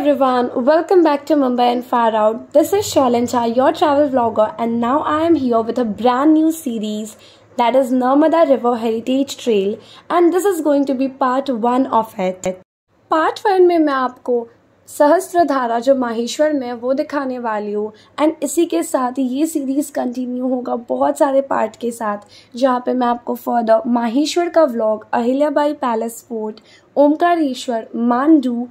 everyone, welcome back to Mumbai and Far Out. This is Shalincha, your travel vlogger, and now I am here with a brand new series that is Narmada River Heritage Trail, and this is going to be part 1 of it. Part 1 में मैं आपको सहस्त्रधारा जो माहेश्वर में है वो दिखाने वाली हूँ एंड इसी के साथ ये सीरीज़ कंटिन्यू होगा बहुत सारे पार्ट के साथ जहाँ पे मैं आपको फर्दर माहेश्वर का vlog, Ahilyabai palace fort, Omkareshwar, Mandu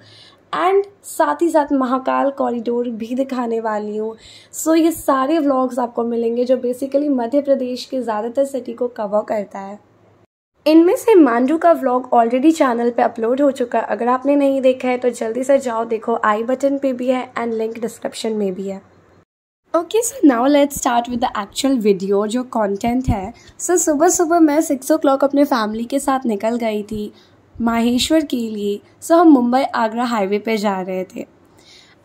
and साथ ही साथ महाकाल कॉरिडोर भी दिखाने वाली हूँ। सो ये सारे व्लॉग्स आपको मिलेंगे जो बेसिकली मध्य प्रदेश के ज़्यादातर सिटी को कवर करता है। इनमें से मांडू का व्लॉग ऑलरेडी चैनल पे अपलोड हो चुका है, अगर आपने नहीं देखा है तो जल्दी से जाओ देखो, आई बटन पे भी है एंड लिंक डिस्क्रिप्शन में भी है। Okay, so now let's start with the actual video जो कंटेंट है। सो सुबह सुबह मैं 6 o'clock अपने फैमिली के साथ निकल गई थी माहेश्वर के लिए। सो हम मुंबई आगरा हाईवे पे जा रहे थे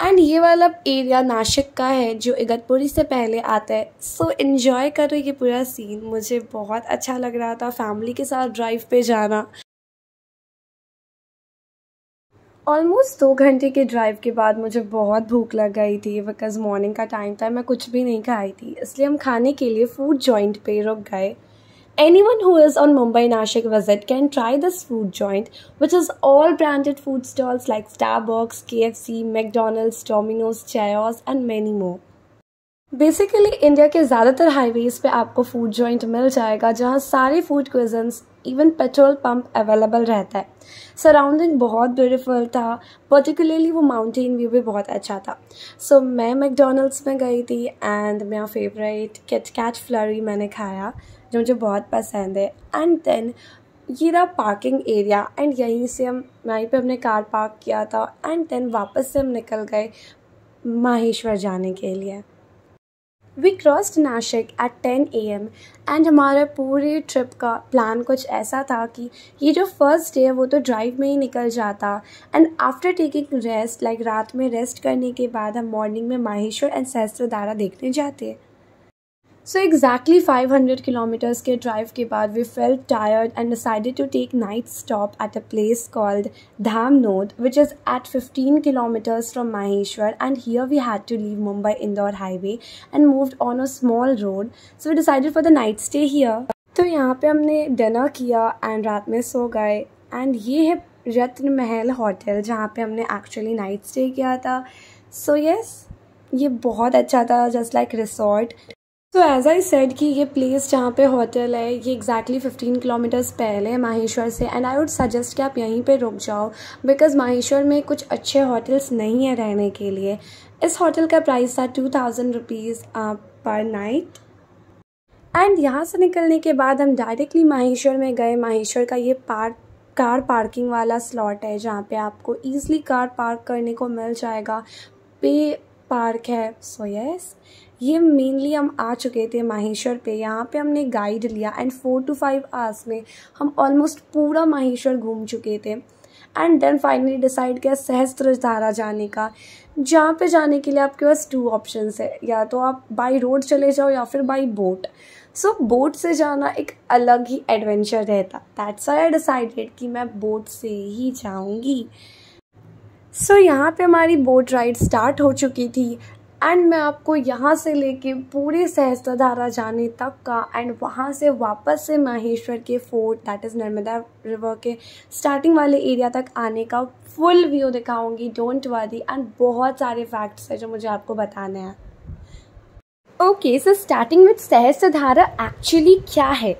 एंड ये वाला एरिया नासिक का है जो इगतपुरी से पहले आता है। सो एन्जॉय करो ये पूरा सीन, मुझे बहुत अच्छा लग रहा था फैमिली के साथ ड्राइव पे जाना। ऑलमोस्ट 2 घंटे के ड्राइव के बाद मुझे बहुत भूख लग गई थी बिकॉज मॉर्निंग का टाइम था, मैं कुछ भी नहीं खाई थी, इसलिए हम खाने के लिए फूड जॉइंट पे रुक गए। Anyone who is on Mumbai Nashik visit can try this food joint, which is all branded food stalls like Starbucks, KFC, McDonald's, Domino's, Chaos and many more. Basically India के ज़्यादातर highways पे आपको food joint मिल जाएगा जहाँ सारे food cuisines even petrol pump available रहता है। Surrounding बहुत ब्यूटीफुल था, पर्टिकुलरली वो माउंटेन व्यू भी बहुत अच्छा था। सो मैं मैकडोनल्ड्स में गई थी एंड मेरा फेवरेट किटकैट फ्लरी मैंने खाया जो मुझे बहुत पसंद है। एंड देन ये रहा पार्किंग एरिया एंड यहीं से वहीं पे हमने कार पार्क किया था एंड देन वापस से हम निकल गए माहेश्वर जाने के लिए। We crossed Nashik at 10 AM and हमारा पूरे ट्रिप का प्लान कुछ ऐसा था कि ये जो फर्स्ट डे है वो तो ड्राइव में ही निकल जाता and after taking rest like रात में रेस्ट करने के बाद हम मॉर्निंग में माहेश्वर एंड सहस्त्रधारा देखने जाते। So exactly 500 kilometers के ड्राइव के बाद we felt tired and decided to take night stop at a place called Dhamnod, which is at 15 kilometers from Maheshwar, and here we had to leave Mumbai Indore highway and moved on a small road. So we decided for the night stay here. तो यहाँ पे हमने dinner किया and रात में सो गए and ये है रत्न महल होटल जहाँ पे हमने एक्चुअली नाइट स्टे किया था। सो यस, ये बहुत अच्छा था, जस्ट लाइक रिसोर्ट। तो एज आई सेड कि ये प्लेस जहाँ पे होटल है ये एग्जैक्टली 15 किलोमीटर्स पहले है माहेश्वर से एंड आई वुड सजेस्ट कि आप यहीं पे रुक जाओ बिकॉज माहेश्वर में कुछ अच्छे होटल्स नहीं है रहने के लिए। इस होटल का प्राइस था 2000 रुपीज़ पर नाइट एंड यहाँ से निकलने के बाद हम डायरेक्टली माहेश्वर में गए। माहेश्वर का ये कार पार्किंग वाला स्लॉट है जहाँ पे आपको ईज़िली कार पार्क करने को मिल जाएगा, पे पार्क है। सो यस, ये मेनली हम आ चुके थे माहेश्वर पे। यहाँ पे हमने गाइड लिया एंड 4 to 5 आवर्स में हम ऑलमोस्ट पूरा माहेश्वर घूम चुके थे एंड देन फाइनली डिसाइड किया सहस्त्रधारा जाने का, जहाँ पे जाने के लिए आपके पास 2 ऑप्शंस है, या तो आप बाई रोड चले जाओ या फिर बाई बोट। सो बोट से जाना एक अलग ही एडवेंचर रहता, दैट्स व्हाई आई डिसाइडेड कि मैं बोट से ही जाऊँगी। सो यहाँ पे हमारी बोट राइड स्टार्ट हो चुकी थी एंड मैं आपको यहाँ से लेके पूरे सहस्त्रधारा जाने तक का एंड वहाँ से वापस से माहेश्वर के fort that is Narmada river के स्टार्टिंग वाले एरिया तक आने का फुल व्यू दिखाऊंगी, डोंट वरी। एंड बहुत सारे फैक्ट्स हैं जो मुझे आपको बताने हैं। Okay, so starting with Sahastradhara actually क्या है।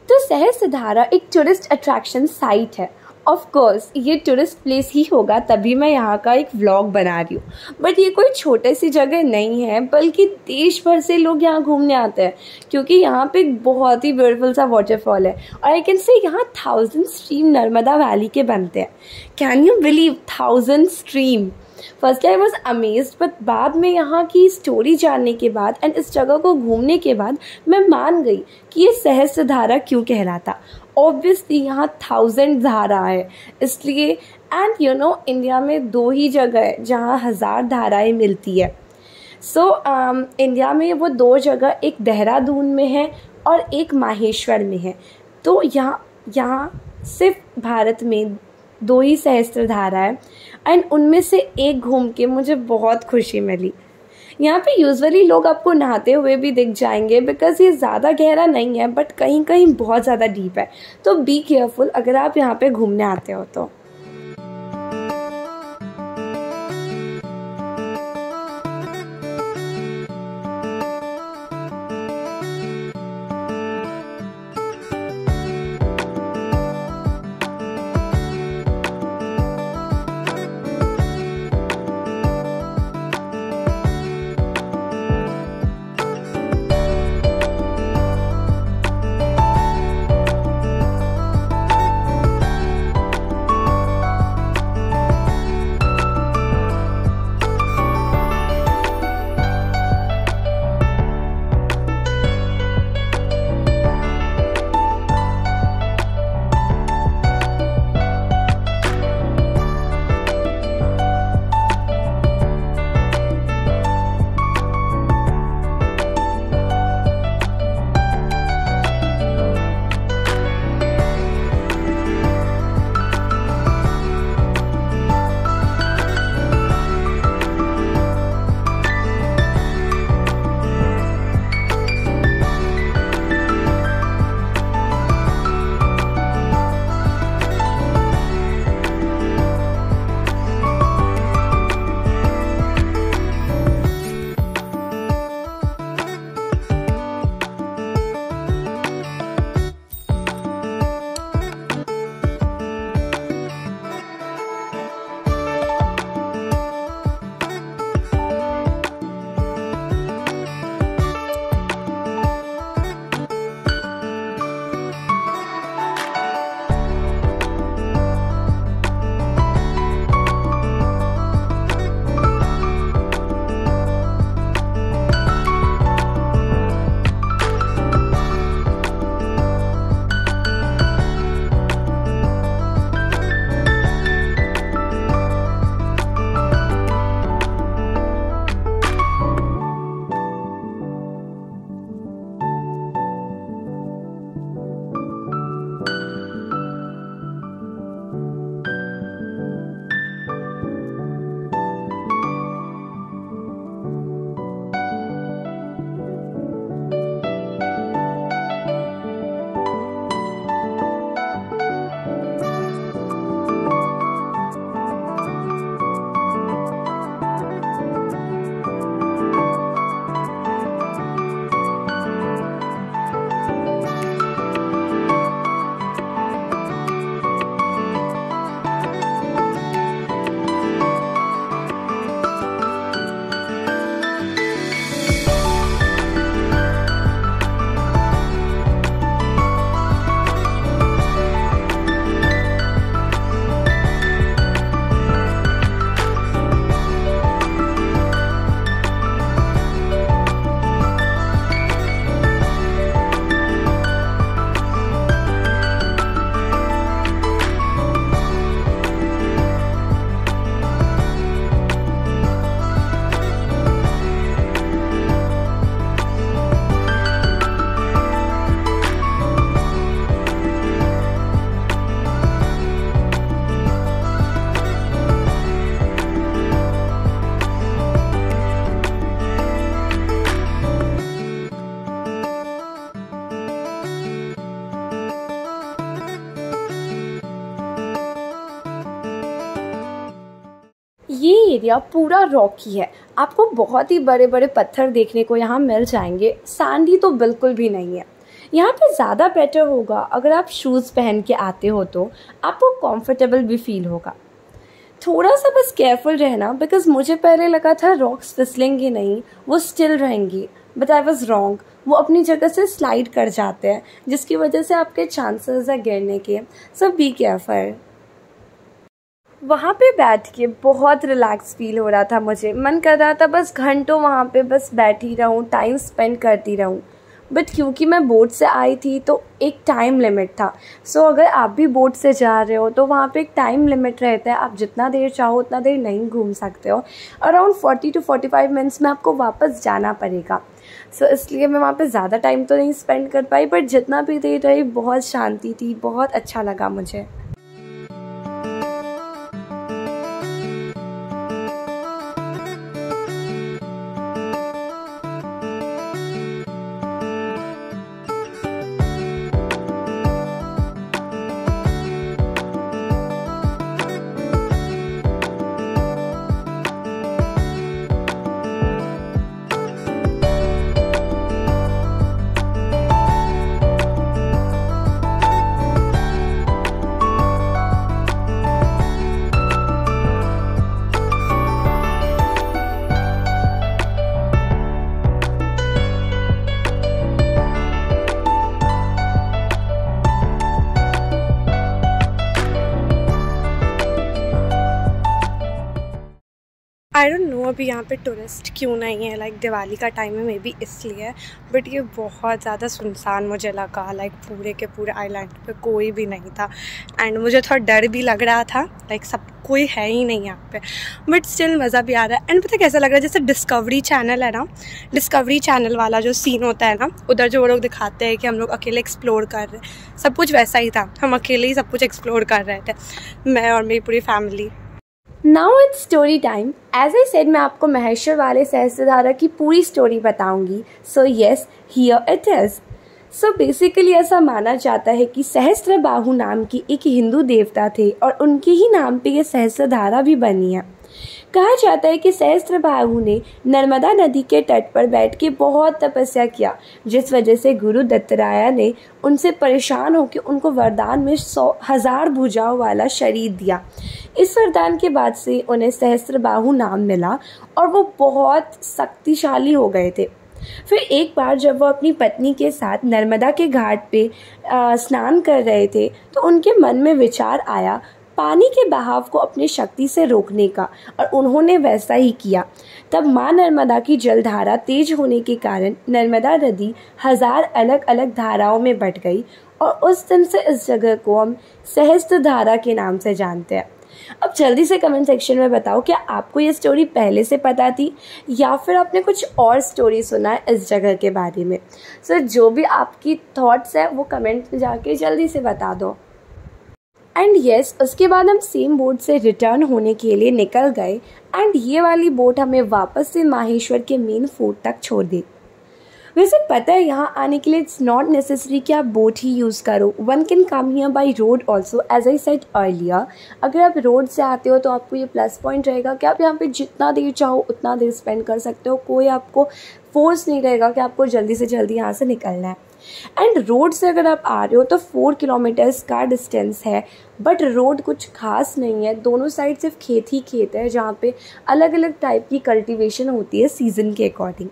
तो सहस्त्रधारा एक टूरिस्ट अट्रैक्शन साइट है। ऑफ कोर्स ये टूरिस्ट प्लेस ही होगा तभी मैं यहाँ का एक व्लॉग बना रही हूँ, बट ये कोई छोटी सी जगह नहीं है बल्कि देश भर से लोग यहाँ घूमने आते हैं क्योंकि यहाँ पे एक बहुत ही ब्यूटीफुल सा वाटरफॉल है और आई कैन से यहाँ 1000 स्ट्रीम नर्मदा वैली के बनते हैं। Can you believe 1000 stream? First I was amazed, but बाद में यहाँ की स्टोरी जानने के बाद एंड इस जगह को घूमने के बाद मैं मान गई कि ये सहस्त्रधारा क्यों कहलाता। ऑब्वियसली यहाँ 1000 धारा है इसलिए, एंड यू नो इंडिया में 2 ही जगह है जहाँ 1000 धाराएं मिलती है। सो इंडिया में वो 2 जगह एक देहरादून में है और एक माहेश्वर में है। तो यहाँ सिर्फ भारत में 2 ही सहस्त्रधारा है एंड उनमें से एक घूम के मुझे बहुत खुशी मिली। यहाँ पे यूजुअली लोग आपको नहाते हुए भी दिख जाएंगे बिकॉज ये ज़्यादा गहरा नहीं है बट कहीं कहीं बहुत ज़्यादा डीप है, तो बी केयरफुल अगर आप यहाँ पे घूमने आते हो तो। ये एरिया पूरा रॉकी है, आपको बहुत ही बड़े बड़े पत्थर देखने को यहाँ मिल जाएंगे, सैंडी तो बिल्कुल भी नहीं है। यहाँ पे ज़्यादा बेटर होगा अगर आप शूज़ पहन के आते हो तो आपको कंफर्टेबल भी फील होगा। थोड़ा सा बस केयरफुल रहना बिकॉज मुझे पहले लगा था रॉक्स फिसलेंगे नहीं, वो स्टिल रहेंगी, बट आई वॉज रॉन्ग। वो अपनी जगह से स्लाइड कर जाते हैं जिसकी वजह से आपके चांसेस है गिरने के, सो बी केयरफुल। वहाँ पे बैठ के बहुत रिलैक्स फील हो रहा था, मुझे मन कर रहा था बस घंटों वहाँ पे बस बैठी रहूँ, टाइम स्पेंड करती रहूँ। बट क्योंकि मैं बोट से आई थी तो एक टाइम लिमिट था। सो अगर आप भी बोट से जा रहे हो तो वहाँ पे एक टाइम लिमिट रहता है, आप जितना देर चाहो उतना देर नहीं घूम सकते हो। अराउंड 40 to 45 मिनट्स में आपको वापस जाना पड़ेगा। सो इसलिए मैं वहाँ पे ज़्यादा टाइम तो नहीं स्पेंड कर पाई, बट जितना भी देर रही बहुत शांति थी, बहुत अच्छा लगा मुझे। आई डोंट नो अभी यहाँ पे टूरिस्ट क्यों नहीं है, लाइक दिवाली का टाइम है, मे बी इसलिए, बट ये बहुत ज़्यादा सुनसान मुझे लगा। लाइक पूरे के पूरे आइलैंड पे कोई भी नहीं था एंड मुझे थोड़ा डर भी लग रहा था, लाइक सब कोई है ही नहीं यहाँ पे, बट स्टिल मज़ा भी आ रहा है। एंड पता कैसा लग रहा है, जैसे डिस्कवरी चैनल है ना, डिस्कवरी चैनल वाला जो सीन होता है ना, उधर जो वो लोग दिखाते हैं कि हम लोग अकेले एक्सप्लोर कर रहे हैं, सब कुछ वैसा ही था। हम अकेले ही सब कुछ एक्सप्लोर कर रहे थे, मैं और मेरी पूरी family. Now it's story time. As I said, मैं आपको महेश्वर वाले सहस्त्रधारा की पूरी स्टोरी बताऊंगी। So yes, here it is. So basically ऐसा माना जाता है कि सहस्त्रबाहु नाम की एक हिंदू देवता थे और उनके ही नाम पे ये सहस्त्रधारा भी बनी है। कहा जाता है कि सहस्त्रबाहु ने नर्मदा नदी के तट पर बैठ के बहुत तपस्या किया, जिस वजह से गुरु दत्तात्रेय ने उनसे परेशान होकर उनको वरदान में 100,000 भुजाओं वाला शरीर दिया। इस वरदान के बाद से उन्हें सहस्त्रबाहु नाम मिला और वो बहुत शक्तिशाली हो गए थे। फिर एक बार जब वो अपनी पत्नी के साथ नर्मदा के घाट पे स्नान कर रहे थे, तो उनके मन में विचार आया पानी के बहाव को अपनी शक्ति से रोकने का, और उन्होंने वैसा ही किया। तब माँ नर्मदा की जलधारा तेज होने के कारण नर्मदा नदी 1000 अलग अलग धाराओं में बट गई और उस दिन से इस जगह को हम सहस्त्रधारा के नाम से जानते हैं। अब जल्दी से कमेंट सेक्शन में बताओ, क्या आपको ये स्टोरी पहले से पता थी या फिर आपने कुछ और स्टोरी सुना है इस जगह के बारे में। सो जो भी आपकी थॉट्स है वो कमेंट में जाके जल्दी से बता दो। एंड येस, उसके बाद हम सेम बोट से रिटर्न होने के लिए निकल गए एंड ये वाली बोट हमें वापस से माहेश्वर के मेन फोर्ट तक छोड़ दी। वैसे पता है, यहाँ आने के लिए इट्स नॉट नेसेसरी कि आप बोट ही यूज़ करो, one can come here by road also. As I said earlier, अगर आप रोड से आते हो तो आपको ये प्लस पॉइंट रहेगा कि आप यहाँ पे जितना देर चाहो उतना देर स्पेंड कर सकते हो, कोई आपको फोर्स नहीं रहेगा कि आपको जल्दी से जल्दी यहाँ से निकलना है। एंड रोड से अगर आप आ रहे हो तो 4 किलोमीटर्स का डिस्टेंस है, बट रोड कुछ खास नहीं है, दोनों साइड सिर्फ खेत ही खेत है जहाँ पे अलग अलग टाइप की कल्टीवेशन होती है सीज़न के अकॉर्डिंग।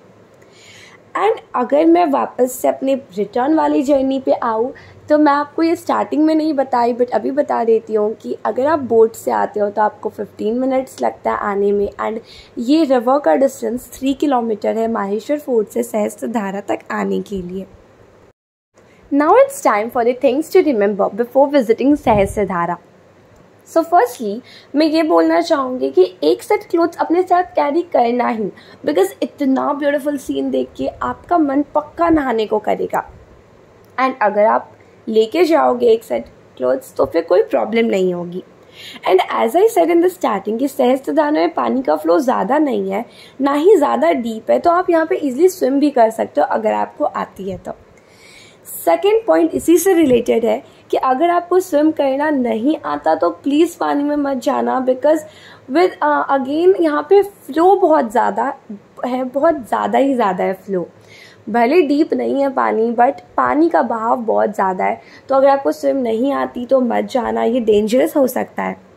एंड अगर मैं वापस से अपने रिटर्न वाली जर्नी पे आऊँ तो मैं आपको ये स्टार्टिंग में नहीं बताई, बट अभी बता देती हूँ कि अगर आप बोट से आते हो तो आपको 15 मिनट्स लगता है आने में, एंड ये रिवर का डिस्टेंस 3 किलोमीटर है माहेश्वर फोर्ट से सहस्त्रधारा तक आने के लिए। Now it's time for the things to remember before visiting Sahastradhara. So firstly मैं ये बोलना चाहूँगी कि एक सेट क्लोथ्स अपने साथ कैरी करना ही, बिकॉज इतना ब्यूटीफुल सीन देख के आपका मन पक्का नहाने को करेगा। एंड अगर आप लेके जाओगे एक सेट क्लोथ्स तो फिर कोई प्रॉब्लम नहीं होगी। And as I said in the starting कि सहस्त्रधारा में पानी का फ्लो ज़्यादा नहीं है, ना ही ज़्यादा डीप है, तो आप यहाँ पे इजीली स्विम भी कर सकते हो अगर आपको आती है तो। सेकेंड पॉइंट इसी से रिलेटेड है कि अगर आपको स्विम करना नहीं आता तो प्लीज़ पानी में मत जाना, बिकॉज विद अगेन यहाँ पे फ्लो बहुत ज़्यादा है, बहुत ज़्यादा ही ज़्यादा है फ्लो। भले डीप नहीं है पानी, बट पानी का बहाव बहुत ज़्यादा है, तो अगर आपको स्विम नहीं आती तो मत जाना, ये डेंजरस हो सकता है।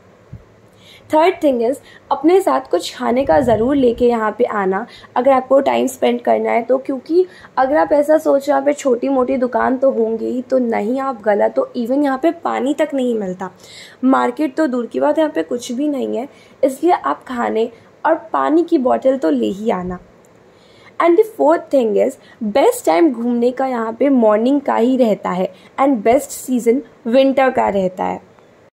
थर्ड थिंग इज़, अपने साथ कुछ खाने का ज़रूर लेके यहाँ पे आना अगर आपको टाइम स्पेंड करना है तो, क्योंकि अगर आप ऐसा सोच रहे यहाँ पे छोटी मोटी दुकान तो होंगी ही, तो नहीं, आप गलत हो। इवन यहाँ पे पानी तक नहीं मिलता, मार्केट तो दूर की बात, यहाँ पे कुछ भी नहीं है, इसलिए आप खाने और पानी की बॉटल तो ले ही आना। And the fourth thing is, best time घूमने का यहाँ पे मॉर्निंग का ही रहता है एंड बेस्ट सीज़न विंटर का रहता है।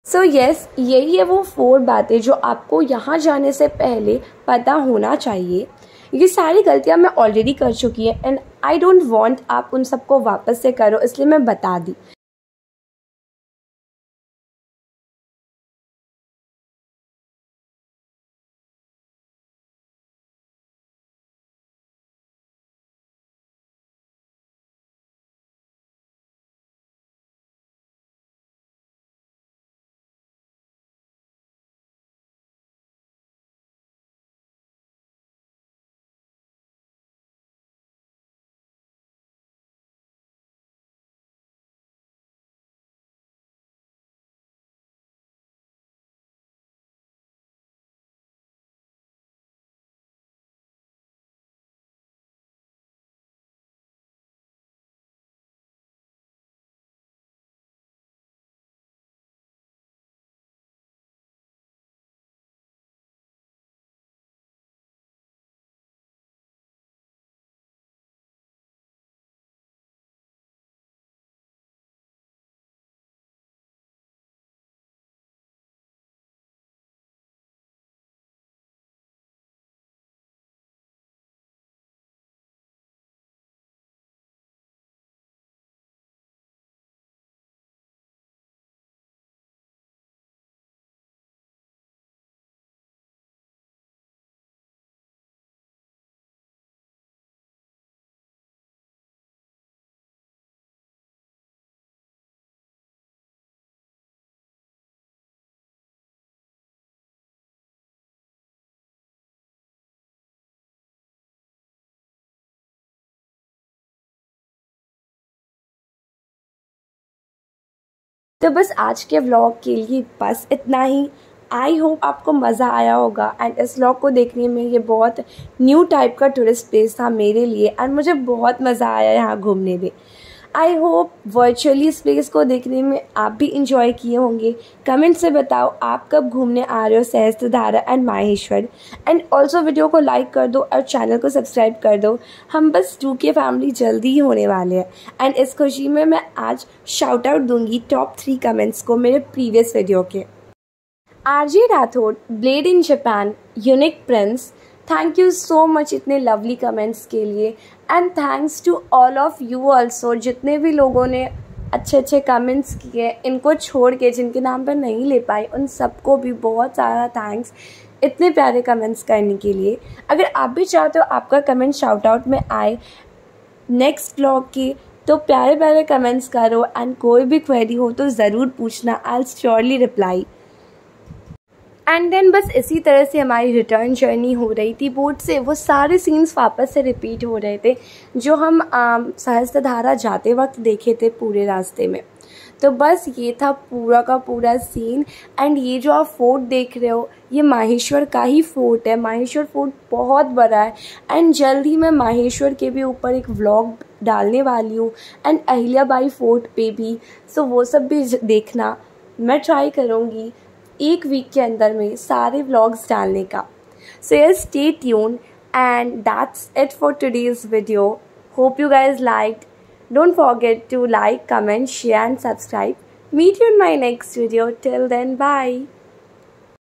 सो येस, यही है वो 4 बातें जो आपको यहाँ जाने से पहले पता होना चाहिए। ये सारी गलतियाँ मैं ऑलरेडी कर चुकी है एंड आई डोंट वांट आप उन सबको वापस से करो, इसलिए मैं बता दी। तो बस आज के व्लॉग के लिए बस इतना ही। आई होप आपको मज़ा आया होगा एंड इस व्लॉग को देखने में ये बहुत न्यू टाइप का टूरिस्ट प्लेस था मेरे लिए एंड मुझे बहुत मज़ा आया यहाँ घूमने में। आई होप वर्चुअली इस प्लेस को देखने में आप भी इंजॉय किए होंगे। कमेंट से बताओ आप कब घूमने आ रहे हो Sahastradhara and Maheshwar. And also video को लाइक कर दो और चैनल को सब्सक्राइब कर दो। हम बस 2K फैमिली जल्दी ही होने वाले हैं एंड इस खुशी में मैं आज शाउट आउट दूंगी टॉप 3 कमेंट्स को मेरे प्रीवियस वीडियो के। RJ Rathore, blade in Japan, unique prince, thank you so much इतने लवली कमेंट्स के लिए and thanks to all of you also जितने भी लोगों ने अच्छे अच्छे कमेंट्स किए। इनको छोड़ के जिनके नाम पर नहीं ले पाई उन सबको भी बहुत सारा थैंक्स इतने प्यारे कमेंट्स करने के लिए। अगर आप भी चाहते हो आपका कमेंट शाउट आउट में आए नेक्स्ट व्लॉग के तो प्यारे प्यारे कमेंट्स करो एंड कोई भी क्वेरी हो तो ज़रूर पूछना, I will surely reply. And then बस इसी तरह से हमारी रिटर्न जर्नी हो रही थी बोट से। वो सारे सीन्स वापस से रिपीट हो रहे थे जो हम सहस्त्रधारा जाते वक्त देखे थे पूरे रास्ते में। तो बस ये था पूरा का पूरा सीन। एंड ये जो आप फोर्ट देख रहे हो ये माहेश्वर का ही फोर्ट है। माहेश्वर फोर्ट बहुत बड़ा है एंड जल्द ही मैं माहेश्वर के भी ऊपर एक व्लॉग डालने वाली हूँ एंड अहिल्याबाई फोर्ट पे भी। सो वो सब भी देखना। मैं ट्राई करूँगी एक वीक के अंदर में सारे व्लॉग्स डालने का। So yes, stay tune and that's it for today's video. Hope you guys liked. Don't forget to like, comment, share and subscribe. Meet you in my next video. Till then, bye.